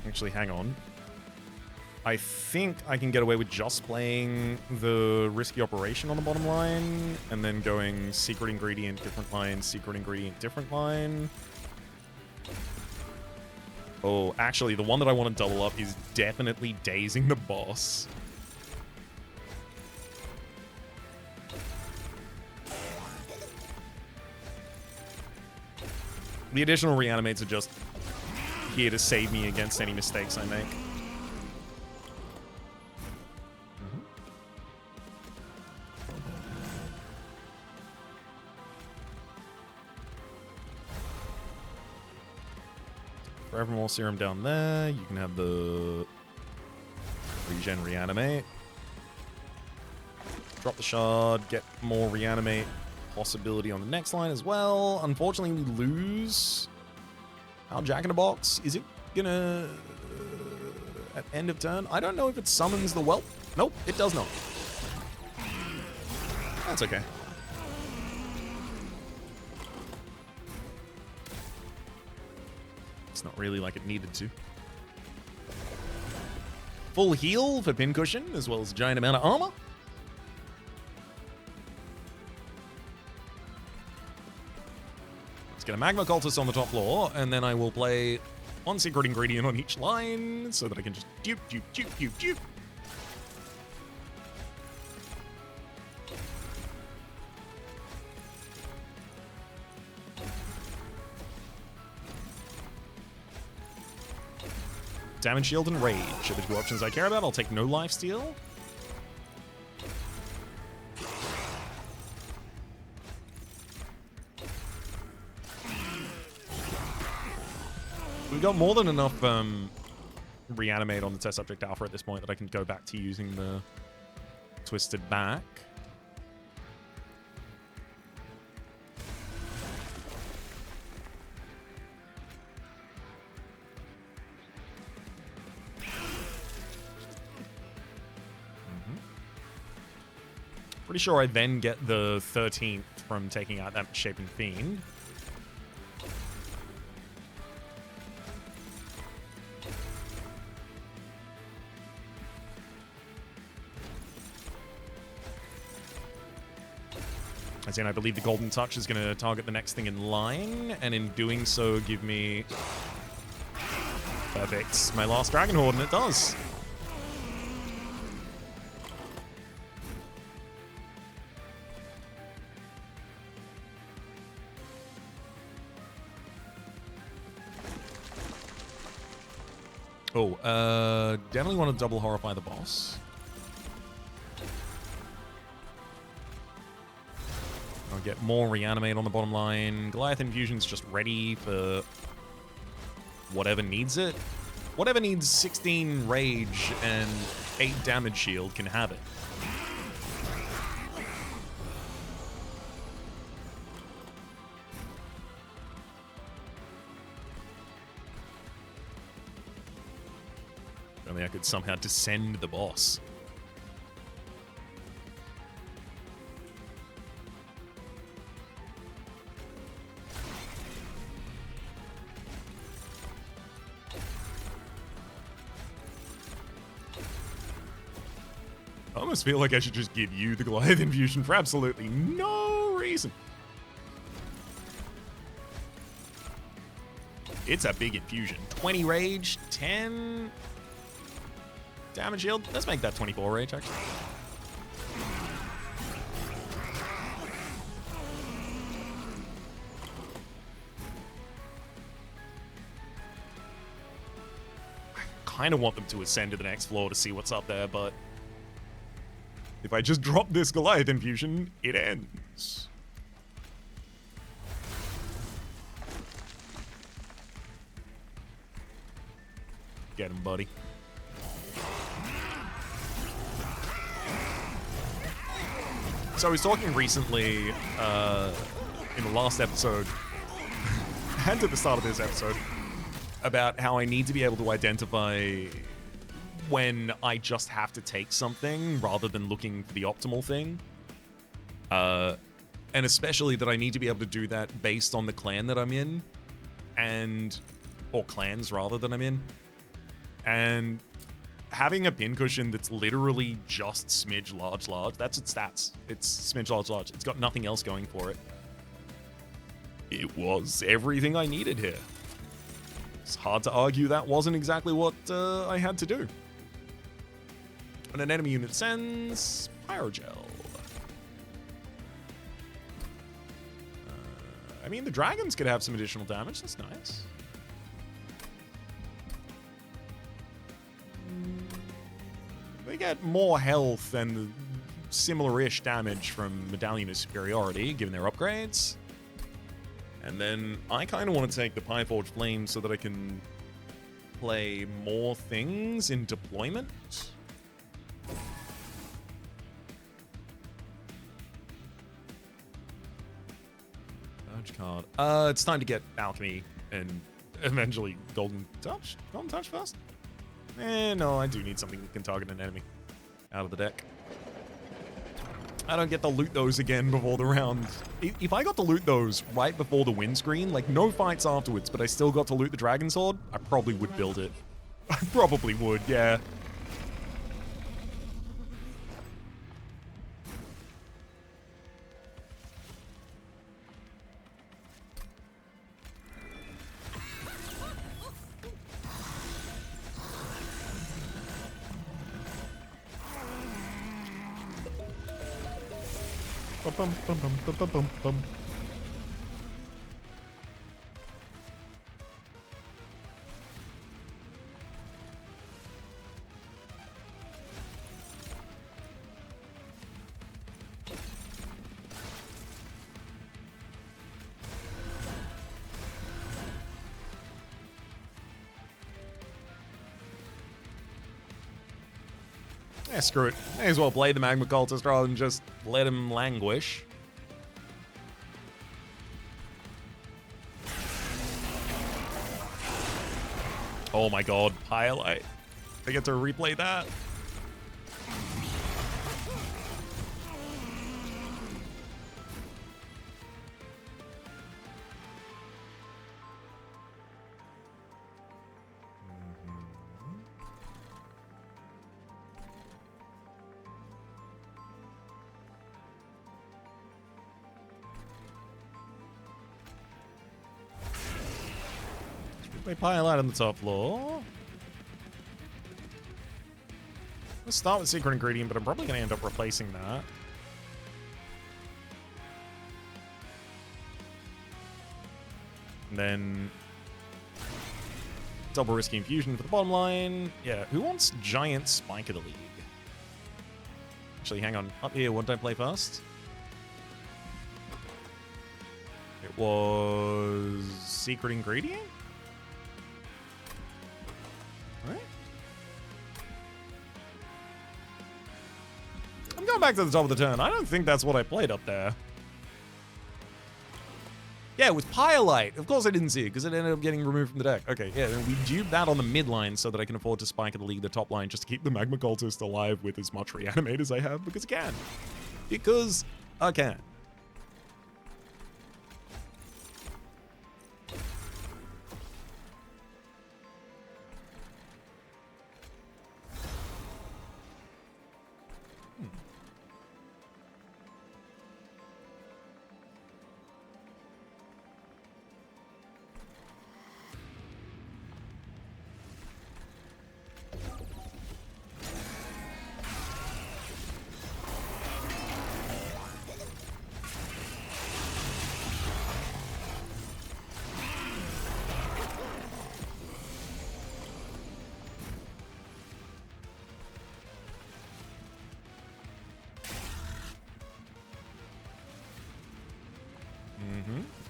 Actually, hang on. I think I can get away with just playing the risky operation on the bottom line and then going secret ingredient, different line, secret ingredient, different line. Oh, actually, the one that I want to double up is definitely dazing the boss. The additional reanimates are just here to save me against any mistakes I make. Forevermore serum down there. You can have the regen reanimate. Drop the shard, get more reanimate possibility on the next line as well. Unfortunately, we lose our Jack-in-a-Box. Is it gonna at end of turn? I don't know if it summons the whelp. Nope, it does not. That's okay. It's not really like it needed to. Full heal for Pincushion, as well as a giant amount of armor. Let's get a Magma Cultist on the top floor, and then I will play one secret ingredient on each line, so that I can just dupe, dupe, dupe, dupe, dupe. Damage, shield, and rage are the two options I care about. I'll take no lifesteal. We've got more than enough reanimate on the test subject alpha at this point that I can go back to using the twisted back. Pretty sure I then get the 13th from taking out that Shaping Fiend. As in, I believe the Golden Touch is going to target the next thing in line, and in doing so, give me... Perfect. My last Dragon Horde, and it does. Oh, definitely want to double Horrify the boss. I'll get more Reanimate on the bottom line. Goliath Infusion's just ready for whatever needs it. Whatever needs 16 Rage and 8 Damage Shield can have it. Only I could somehow descend the boss. I almost feel like I should just give you the Goliath Infusion for absolutely no reason. It's a big infusion. 20 rage, 10 damage shield. Let's make that 24 rage, actually. I kind of want them to ascend to the next floor to see what's up there, but if I just drop this Goliath Infusion, it ends. Get him, buddy. So I was talking recently in the last episode and at the start of this episode about how I need to be able to identify when I just have to take something rather than looking for the optimal thing. And especially that I need to be able to do that based on the clan that I'm in, or clans rather than I'm in. And having a pincushion that's literally just smidge large, that's its stats. It's smidge large. It's got nothing else going for it. It was everything I needed here. It's hard to argue that wasn't exactly what I had to do. And an enemy unit sends Pyrogel. I mean, the dragons could have some additional damage. That's nice. They get more health and similar-ish damage from Medallion of Superiority, given their upgrades. And then I kind of want to take the Pyforged Flame so that I can play more things in deployment. Card. It's time to get Alchemy and eventually Golden Touch? Golden Touch first? No, I do need something that can target an enemy out of the deck. I don't get to loot those again before the round. If I got to loot those right before the win screen, like no fights afterwards, but I still got to loot the Dragon Sword, I probably would build it. I probably would, yeah. Bum, bum, bum, bum, bum, bum, bum. Yeah, screw it. May as well play the Magma Cultist rather than just let him languish. Oh my god, Highlight. I get to replay that. They pile out on the top floor. Let's start with Secret Ingredient, but I'm probably going to end up replacing that. And then double Risky Infusion for the bottom line. Yeah, who wants Giant Spike of the League? Actually, hang on. Up here, what did I play first? It was Secret Ingredient? Right? I'm going back to the top of the turn. I don't think that's what I played up there. Yeah, it was Pyrolite. Of course I didn't see it, because it ended up getting removed from the deck. Okay, yeah, then we duped that on the mid line so that I can afford to spike at the league the top line just to keep the Magma Cultist alive with as much reanimate as I have, because I can. Because I can.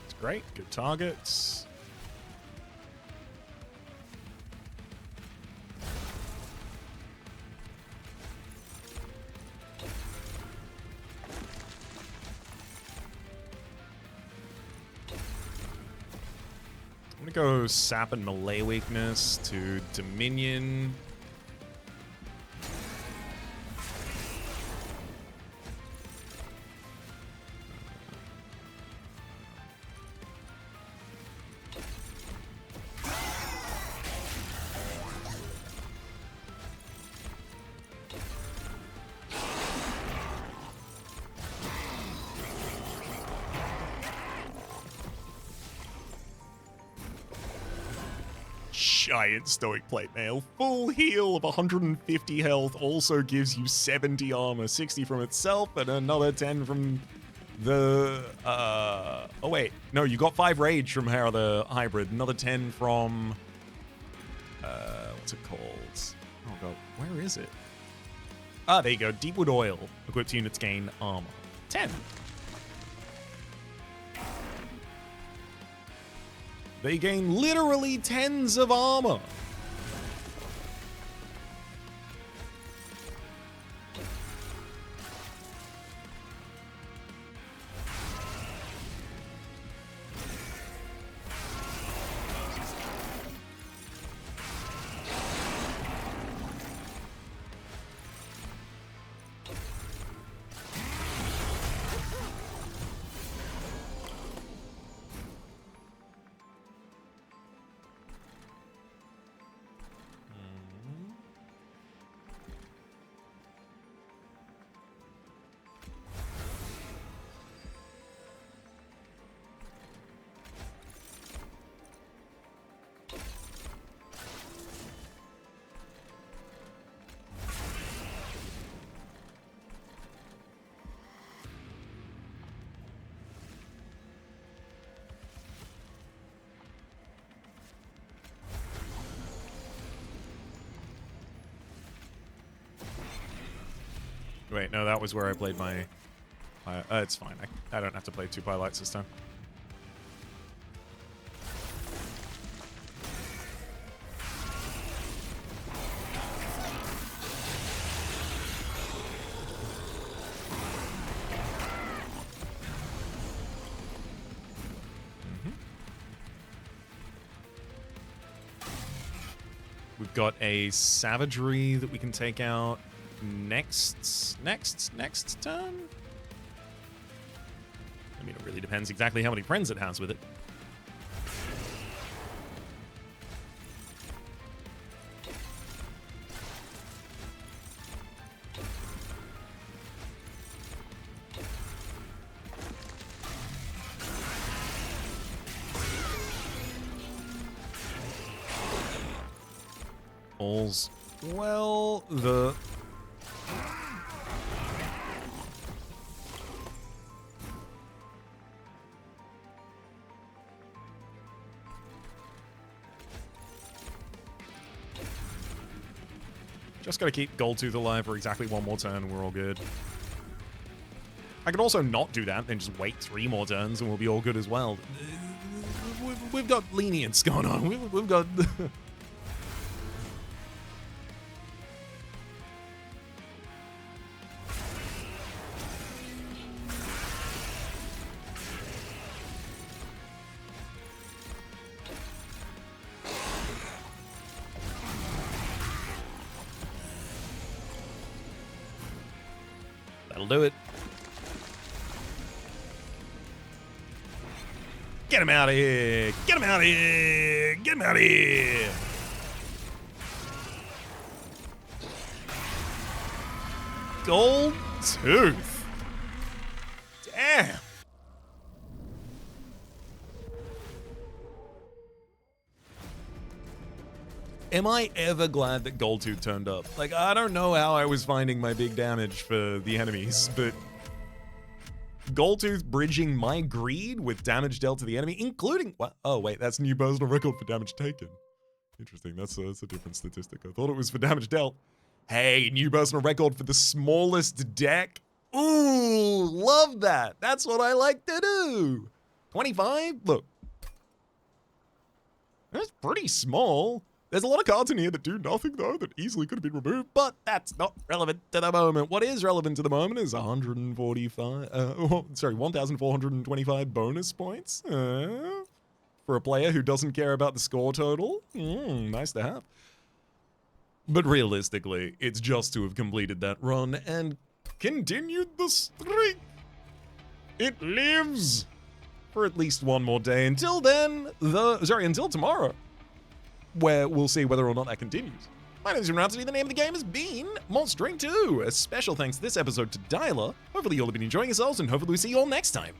It's great. Good targets. I'm gonna go Sap and Melee Weakness to Dominion. giant stoic plate mail. Full heal of 150 health also gives you 70 armor, 60 from itself, and another 10 from the, oh wait, no, you got 5 rage from her, the hybrid, another 10 from, what's it called? Oh god, where is it? Ah, there you go, Deepwood Oil. Equipped units gain armor. 10. They gain literally tens of armor. Wait, no, that was where I played my... it's fine. I don't have to play 2 Pylights this time. We've got a Savagery that we can take out next turn? I mean, it really depends exactly how many friends it has with it. All's well, the... Just gotta keep Goldtooth alive for exactly 1 more turn and we're all good. I could also not do that and just wait 3 more turns and we'll be all good as well. We've got lenience going on. We've got... That'll do it. Get him out of here! Get him out of here! Get him out of here! Goldtooth. Damn. Am I ever glad that Goldtooth turned up? Like, I don't know how I was finding my big damage for the enemies, but Goldtooth bridging my greed with damage dealt to the enemy, including... What? Oh, wait, that's new personal record for damage taken. Interesting, that's a different statistic. I thought it was for damage dealt. Hey, new personal record for the smallest deck. Ooh, love that. That's what I like to do. 25? Look. That's pretty small. There's a lot of cards in here that do nothing, though, that easily could have been removed, but that's not relevant to the moment. What is relevant to the moment is 1,425 bonus points for a player who doesn't care about the score total. Nice to have. But realistically, it's just to have completed that run and continued the streak. It lives for at least 1 more day. Until then, until tomorrow, where we'll see whether or not that continues. My name is Rhapsody. The name of the game has been Monstering 2. A special thanks to this episode to Dyla. Hopefully you'll have been enjoying yourselves, and hopefully we'll see you all next time.